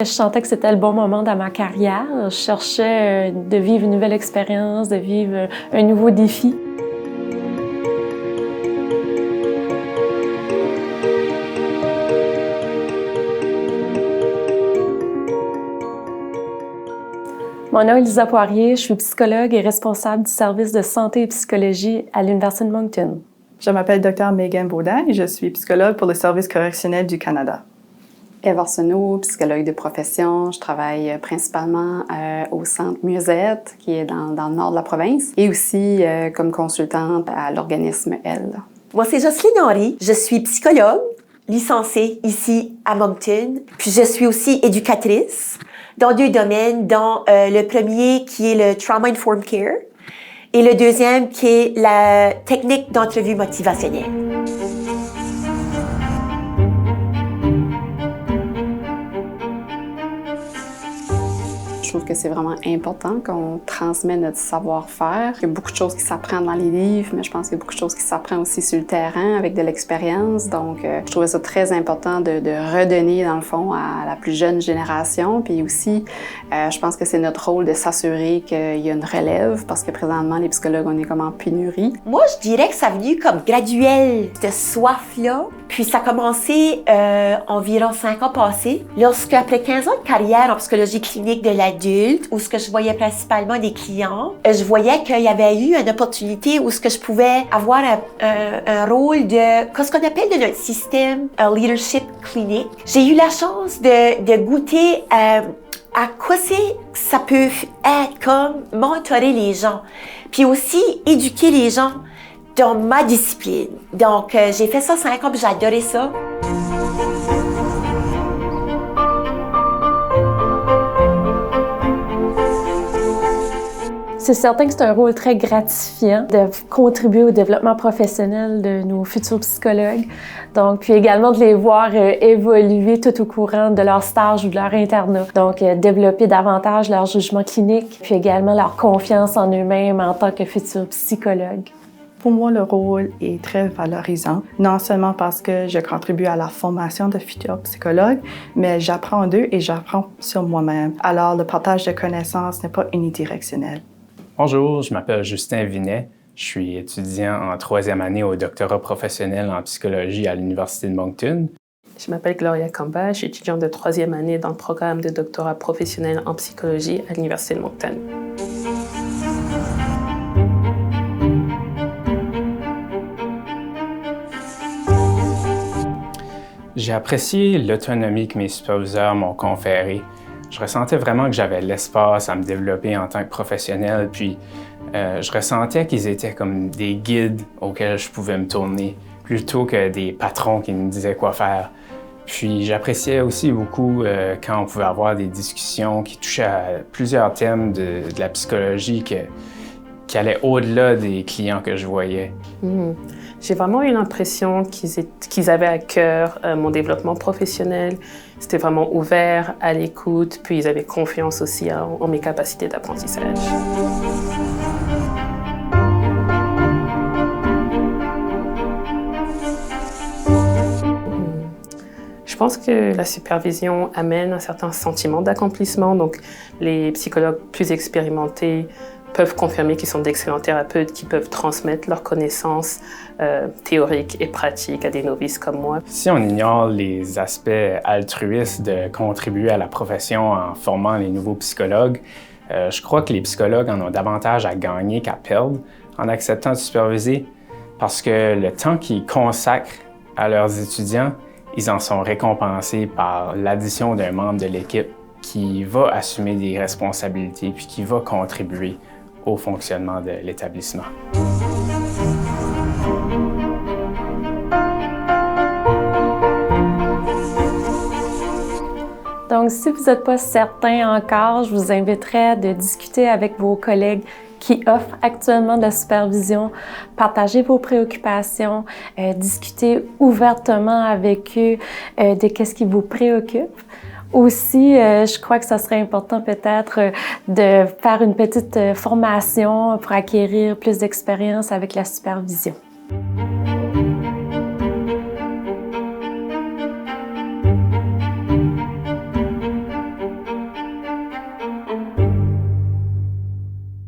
Je sentais que c'était le bon moment dans ma carrière. Je cherchais de vivre une nouvelle expérience, de vivre un nouveau défi. Mon nom est Lisa Poirier, je suis psychologue et responsable du service de santé et psychologie à l'Université de Moncton. Je m'appelle Dr Megan Baudin et je suis psychologue pour le Service correctionnel du Canada. Eve Arsenault, psychologue de profession. Je travaille principalement au Centre Musette, qui est dans le nord de la province, et aussi comme consultante à l'organisme Elle. Moi, c'est Jocelyne Henry. Je suis psychologue, licenciée ici à Moncton. Puis je suis aussi éducatrice dans 2 domaines, dont le premier qui est le Trauma Informed Care et le deuxième qui est la technique d'entrevue motivationnelle. Je trouve que c'est vraiment important qu'on transmette notre savoir-faire. Il y a beaucoup de choses qui s'apprennent dans les livres, mais je pense qu'il y a beaucoup de choses qui s'apprennent aussi sur le terrain avec de l'expérience. Donc, je trouvais ça très important de redonner, dans le fond, à la plus jeune génération. Puis aussi, je pense que c'est notre rôle de s'assurer qu'il y a une relève, parce que présentement, les psychologues, on est comme en pénurie. Moi, je dirais que ça a venu comme graduel, cette soif-là. Puis ça a commencé environ 5 ans passés, lorsque, après 15 ans de carrière en psychologie clinique de l'adulte, où ce que je voyais principalement des clients, je voyais qu'il y avait eu une opportunité où ce que je pouvais avoir un rôle de, qu'est-ce qu'on appelle de notre système, un leadership clinique. J'ai eu la chance de goûter à quoi ça peut être comme mentorer les gens, puis aussi éduquer les gens dans ma discipline. Donc, j'ai fait ça 5 ans, puis j'ai adoré ça. C'est certain que c'est un rôle très gratifiant de contribuer au développement professionnel de nos futurs psychologues. Donc, puis également de les voir évoluer tout au courant de leur stage ou de leur internat. Donc, développer davantage leur jugement clinique, puis également leur confiance en eux-mêmes en tant que futurs psychologues. Pour moi, le rôle est très valorisant, non seulement parce que je contribue à la formation de futurs psychologues, mais j'apprends d'eux et j'apprends sur moi-même. Alors, le partage de connaissances n'est pas unidirectionnel. Bonjour, je m'appelle Justin Vinet. Je suis étudiant en 3e année au doctorat professionnel en psychologie à l'Université de Moncton. Je m'appelle Gloria Kamba, je suis étudiante de 3e année dans le programme de doctorat professionnel en psychologie à l'Université de Moncton. J'ai apprécié l'autonomie que mes superviseurs m'ont conférée. Je ressentais vraiment que j'avais l'espace à me développer en tant que professionnel, puis je ressentais qu'ils étaient comme des guides auxquels je pouvais me tourner, plutôt que des patrons qui me disaient quoi faire. Puis j'appréciais aussi beaucoup quand on pouvait avoir des discussions qui touchaient à plusieurs thèmes de la psychologie qui allaient au-delà des clients que je voyais. J'ai vraiment eu l'impression qu'ils avaient à cœur mon développement professionnel. C'était vraiment ouvert, à l'écoute, puis ils avaient confiance aussi en mes capacités d'apprentissage. Je pense que la supervision amène un certain sentiment d'accomplissement. Donc, les psychologues plus expérimentés peuvent confirmer qu'ils sont d'excellents thérapeutes qui peuvent transmettre leurs connaissances théoriques et pratiques à des novices comme moi. Si on ignore les aspects altruistes de contribuer à la profession en formant les nouveaux psychologues, je crois que les psychologues en ont davantage à gagner qu'à perdre en acceptant de superviser, parce que le temps qu'ils consacrent à leurs étudiants, ils en sont récompensés par l'addition d'un membre de l'équipe qui va assumer des responsabilités puis qui va contribuer au fonctionnement de l'établissement. Donc, si vous n'êtes pas certain encore, je vous inviterai de discuter avec vos collègues qui offrent actuellement de la supervision, partager vos préoccupations, discuter ouvertement avec eux de qu'est-ce qui vous préoccupe. Aussi, je crois que ça serait important peut-être de faire une petite formation pour acquérir plus d'expérience avec la supervision.